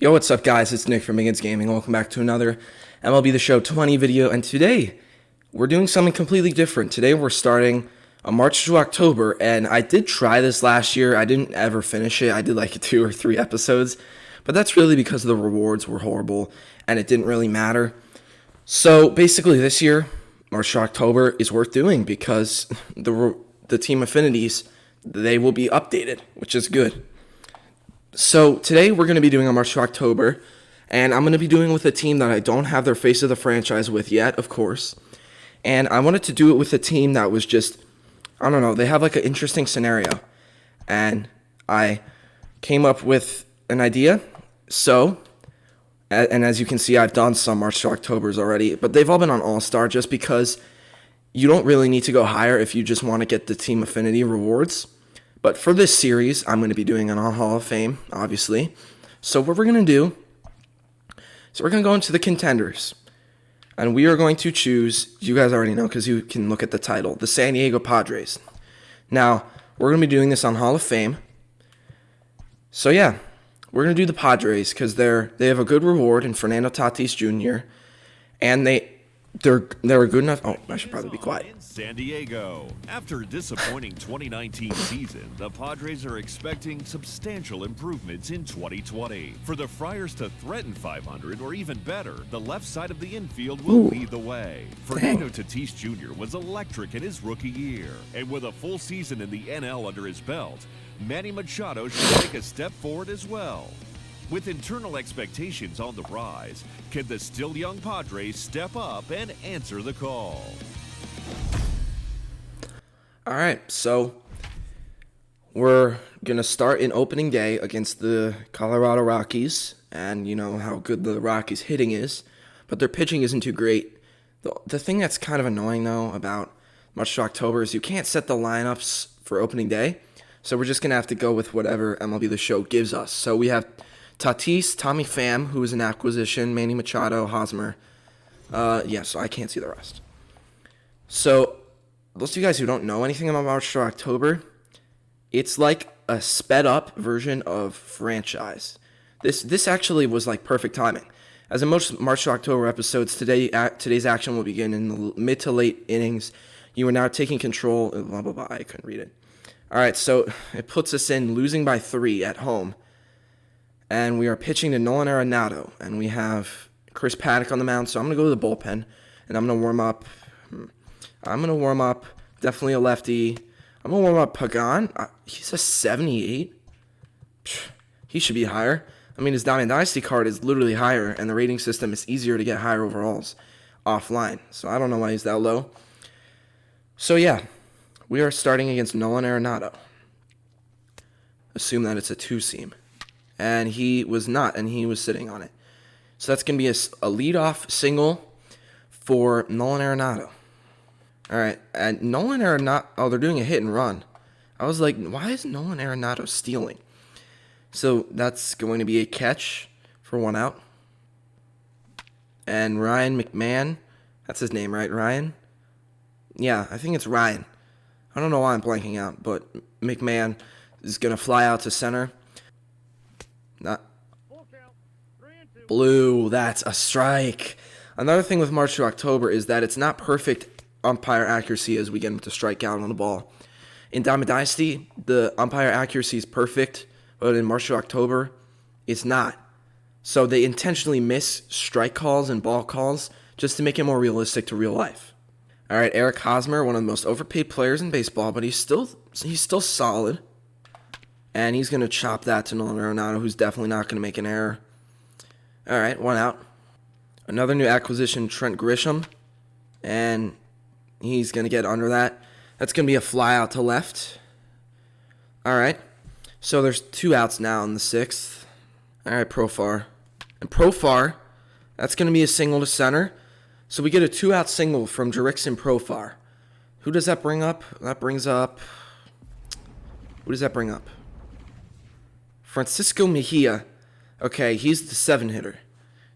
Yo, what's up, guys? It's Nick from Miggins Gaming. Welcome back to another MLB The Show 20 video, and today we're doing something completely different. Today we're starting a March to October, and I did try this last year. I didn't ever finish it. I did like 2 or 3 episodes, but that's really because the rewards were horrible, and it didn't really matter. So basically this year, March to October is worth doing because the team affinities, they will be updated, which is good. So today we're going to be doing a March to October, and I'm going to be doing with a team that I don't have their face of the franchise with yet, of course. And I wanted to do it with a team that was just, I don't know, they have like an interesting scenario. And I came up with an idea. So, and as you can see, I've done some March to Octobers already, but they've all been on All-Star just because you don't really need to go higher if you just want to get the team affinity rewards. But for this series, I'm going to be doing an Hall of Fame, obviously. So what we're going to do is we're going to go into the contenders. And we are going to choose, you guys already know because you can look at the title, the San Diego Padres. Now, we're going to be doing this on Hall of Fame. So yeah, we're going to do the Padres because they have a good reward in Fernando Tatis Jr. And they're good enough. Oh, I should probably be quiet. In San Diego. After a disappointing 2019 season, the Padres are expecting substantial improvements in 2020. For the Friars to threaten 500 or even better, the left side of the infield will lead the way. Fernando Tatis Jr. was electric in his rookie year, and with a full season in the NL under his belt, Manny Machado should take a step forward as well. With internal expectations on the rise, can the still young Padres step up and answer the call? All right, so we're going to start in opening day against the Colorado Rockies, and you know how good the Rockies hitting is, but their pitching isn't too great. The thing that's kind of annoying, though, about March to October is you can't set the lineups for opening day, so we're just going to have to go with whatever MLB The Show gives us. So we have Tatis, Tommy Pham, who is an acquisition, Manny Machado, Hosmer. So I can't see the rest. So, those of you guys who don't know anything about March to October, it's like a sped up version of franchise. This actually was like perfect timing. As in most March to October episodes, today's action will begin in the mid to late innings. You are now taking control. Blah blah blah. I couldn't read it. All right, so it puts us in losing by 3 at home. And we are pitching to Nolan Arenado, and we have Chris Paddock on the mound, so I'm going to go to the bullpen, and I'm going to warm up. Definitely a lefty. I'm going to warm up Pagan. He's a 78. He should be higher. I mean, his Diamond Dynasty card is literally higher, and the rating system is easier to get higher overalls offline, so I don't know why he's that low. So yeah, we are starting against Nolan Arenado. Assume that it's a 2-seam. And he was not, and he was sitting on it. So that's going to be a leadoff single for Nolan Arenado. All right, and Nolan Arenado, oh, they're doing a hit and run. I was like, why is Nolan Arenado stealing? So that's going to be a catch for 1 out. And Ryan McMahon, that's his name, right, Ryan? Yeah, I think it's Ryan. I don't know why I'm blanking out, but McMahon is going to fly out to center. Not blue, that's a strike. Another thing with March to October is that it's not perfect umpire accuracy as we get into strikeout on the ball. In Diamond Dynasty, the umpire accuracy is perfect, but in March to October, it's not. So they intentionally miss strike calls and ball calls just to make it more realistic to real life. All right, Eric Hosmer, one of the most overpaid players in baseball, but he's still solid. And he's going to chop that to Nolan Arenado, who's definitely not going to make an error. All right, 1 out. Another new acquisition, Trent Grisham. And he's going to get under that. That's going to be a fly out to left. All right. So there's 2 outs now in the 6th. All right, Profar. And Profar, that's going to be a single to center. So we get a 2-out single from Jerickson Profar. Who does that bring up? That brings up... Who does that bring up? Francisco Mejia. Okay, he's the 7-hitter.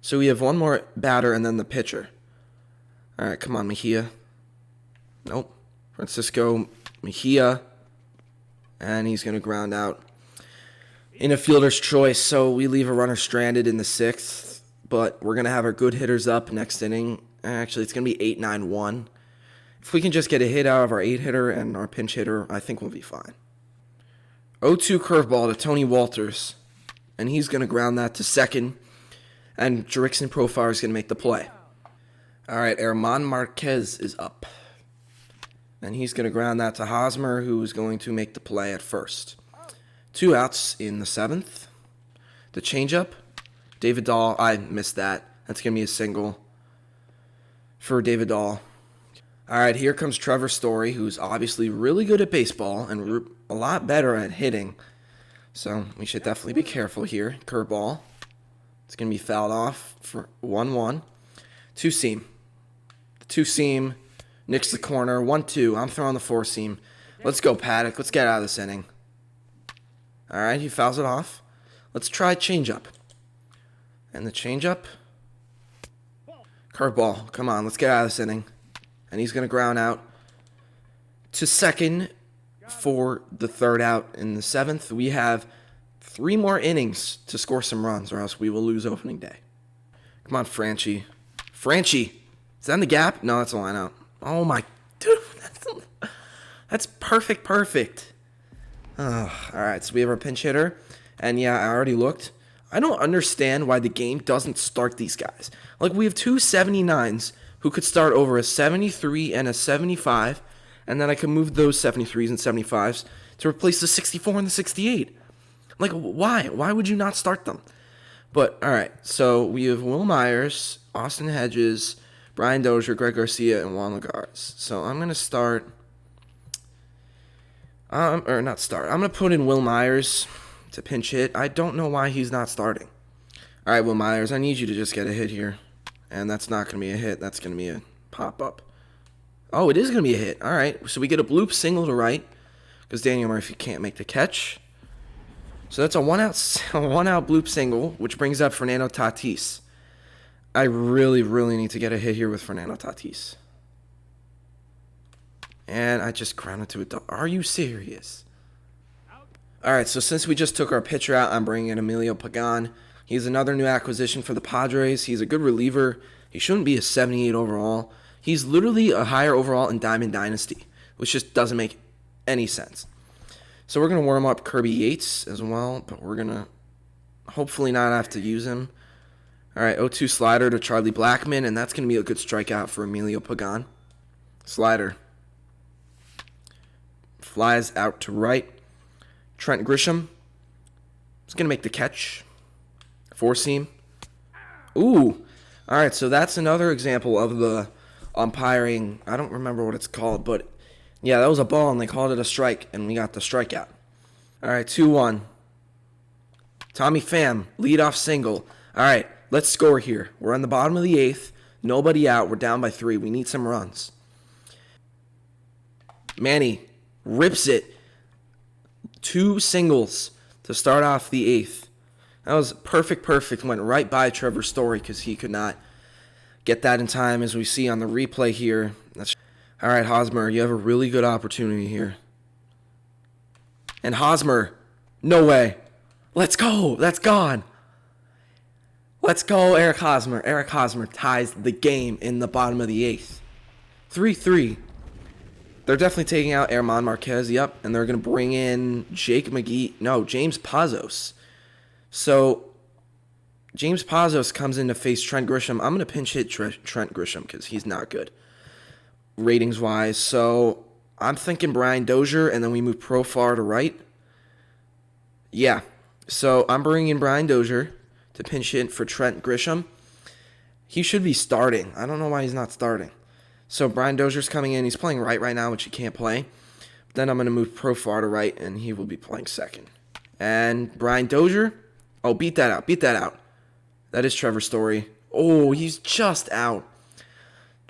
So we have one more batter and then the pitcher. All right, come on, Mejia. Nope. Francisco Mejia. And he's going to ground out. in a fielder's choice, so we leave a runner stranded in the 6th, but we're going to have our good hitters up next inning. Actually, it's going to be 8-9-1. If we can just get a hit out of our 8-hitter and our pinch hitter, I think we'll be fine. 0-2 curveball to Tony Walters, and he's going to ground that to second, and Jurickson Profar is going to make the play. All right, Herman Marquez is up, and he's going to ground that to Hosmer, who is going to make the play at first. 2 outs in the 7th. The changeup, David Dahl. I missed that. That's going to be a single for David Dahl. All right, here comes Trevor Story, who's obviously really good at baseball and a lot better at hitting. So we should definitely be careful here. Curveball. It's going to be fouled off for 1-1. 2-seam. The 2-seam nicks the corner. 1-2. I'm throwing the 4-seam. Let's go, Paddock. Let's get out of this inning. All right, he fouls it off. Let's try changeup. And the changeup. Curveball. Come on, let's get out of this inning. And he's going to ground out to second for the 3rd out in the 7th. We have 3 more innings to score some runs, or else we will lose opening day. Come on, Franchi. Franchi. Is that in the gap? No, that's a line out. Oh, my. Dude, that's perfect. All right, so we have our pinch hitter. And, yeah, I already looked. I don't understand why the game doesn't start these guys. Like, we have 2 79s who could start over a 73 and a 75, and then I could move those 73s and 75s to replace the 64 and the 68. Like, why? Why would you not start them? But, all right, so we have Will Myers, Austin Hedges, Brian Dozier, Greg Garcia, and Juan Lagares. So I'm going to start, I'm going to put in Will Myers to pinch hit. I don't know why he's not starting. All right, Will Myers, I need you to just get a hit here. And that's not going to be a hit. That's going to be a pop-up. Oh, it is going to be a hit. All right. So we get a bloop single to right because Daniel Murphy can't make the catch. So that's a one-out bloop single, which brings up Fernando Tatis. I really need to get a hit here with Fernando Tatis. And I just grounded to it. Are you serious? All right, so since we just took our pitcher out, I'm bringing in Emilio Pagan. He's another new acquisition for the Padres. He's a good reliever. He shouldn't be a 78 overall. He's literally a higher overall in Diamond Dynasty, which just doesn't make any sense. So we're going to warm up Kirby Yates as well, but we're going to hopefully not have to use him. All right, 0-2 slider to Charlie Blackmon, and that's going to be a good strikeout for Emilio Pagan. Slider. Flies out to right. Trent Grisham is going to make the catch. 4-seam. Ooh. All right, so that's another example of the umpiring. I don't remember what it's called, but yeah, that was a ball, and they called it a strike, and we got the strikeout. All right, 2-1. Tommy Pham, leadoff single. All right, let's score here. We're on the bottom of the 8th. Nobody out. We're down by 3. We need some runs. Manny rips it. 2 singles to start off the 8th. That was perfect. Went right by Trevor Story because he could not get that in time, as we see on the replay here. All right, Hosmer, you have a really good opportunity here. And Hosmer, no way. Let's go. That's gone. Let's go, Eric Hosmer. Eric Hosmer ties the game in the bottom of the 8th. 3-3. They're definitely taking out Herman Marquez, yep, and they're going to bring in James Pazos. So, James Pazos comes in to face Trent Grisham. I'm going to pinch hit Trent Grisham because he's not good ratings-wise. So, I'm thinking Brian Dozier, and then we move Profar to right. Yeah, so I'm bringing in Brian Dozier to pinch hit for Trent Grisham. He should be starting. I don't know why he's not starting. So Brian Dozier's coming in. He's playing right now, which he can't play. But then I'm going to move Profar to right, and he will be playing second. And Brian Dozier, beat that out. That is Trevor Story. Oh, he's just out.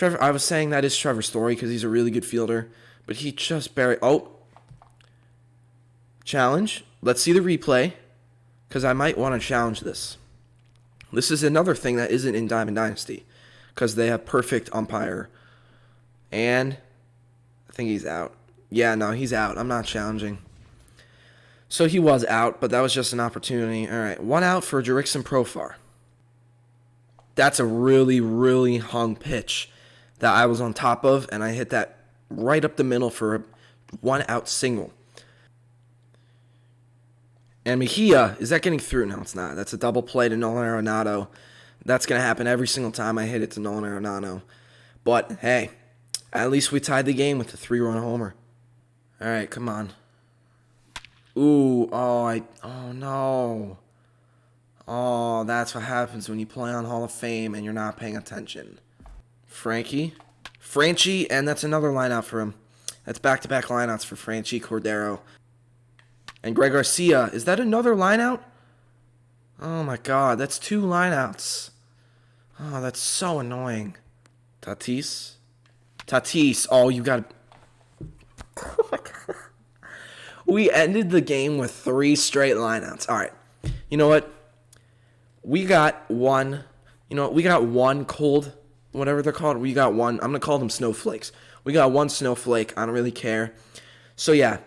I was saying that is Trevor Story because he's a really good fielder, but he just buried. Challenge. Let's see the replay because I might want to challenge this. This is another thing that isn't in Diamond Dynasty because they have perfect umpire. And I think he's out. Yeah, no, he's out. I'm not challenging. So he was out, but that was just an opportunity. All right, 1 out for Jerickson Profar. That's a really, really hung pitch that I was on top of, and I hit that right up the middle for a 1 out single. And Mejia, is that getting through? No, it's not. That's a double play to Nolan Arenado. That's going to happen every single time I hit it to Nolan Arenado. But, hey, at least we tied the game with a 3-run homer. All right, come on. Ooh, oh no. Oh, that's what happens when you play on Hall of Fame and you're not paying attention. Frankie, and that's another lineout for him. That's back-to-back lineouts for Franchi, Cordero, and Greg Garcia. Is that another lineout? Oh my God, that's 2 lineouts. Oh, that's so annoying. Tatis. Oh, you got. Oh my God. We ended the game with 3 straight lineouts. All right. You know what? We got one. You know what? We got one cold, whatever they're called. We got one. I'm going to call them snowflakes. We got 1 snowflake. I don't really care. So, yeah.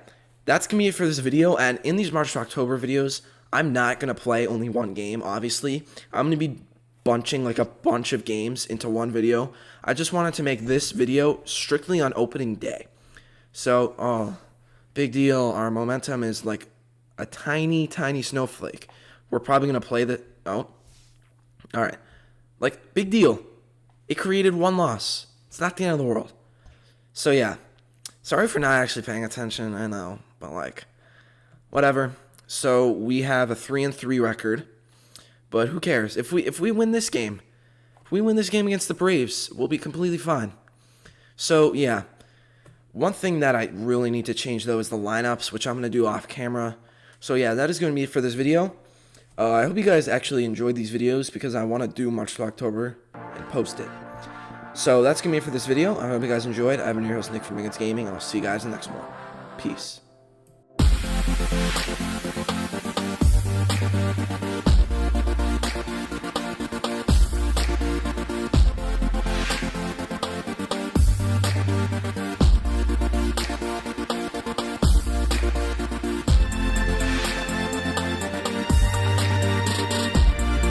That's going to be it for this video. And in these March to October videos, I'm not going to play only 1 game, obviously. I'm going to be bunching like a bunch of games into one video. I just wanted to make this video strictly on opening day. So, big deal. Our momentum is like a tiny, tiny snowflake. We're probably going to play the... Oh. All right. Like, big deal. It created 1 loss. It's not the end of the world. So, yeah. Sorry for not actually paying attention. I know. But, like, whatever. So, we have a 3-3 record. But who cares? If we win this game, against the Braves, we'll be completely fine. So, yeah. One thing that I really need to change, though, is the lineups, which I'm going to do off camera. So, yeah, that is going to be it for this video. I hope you guys actually enjoyed these videos because I want to do March to October and post it. So, that's going to be it for this video. I hope you guys enjoyed. I've been your host, Nick from Against Gaming, and I'll see you guys in the next one. Peace.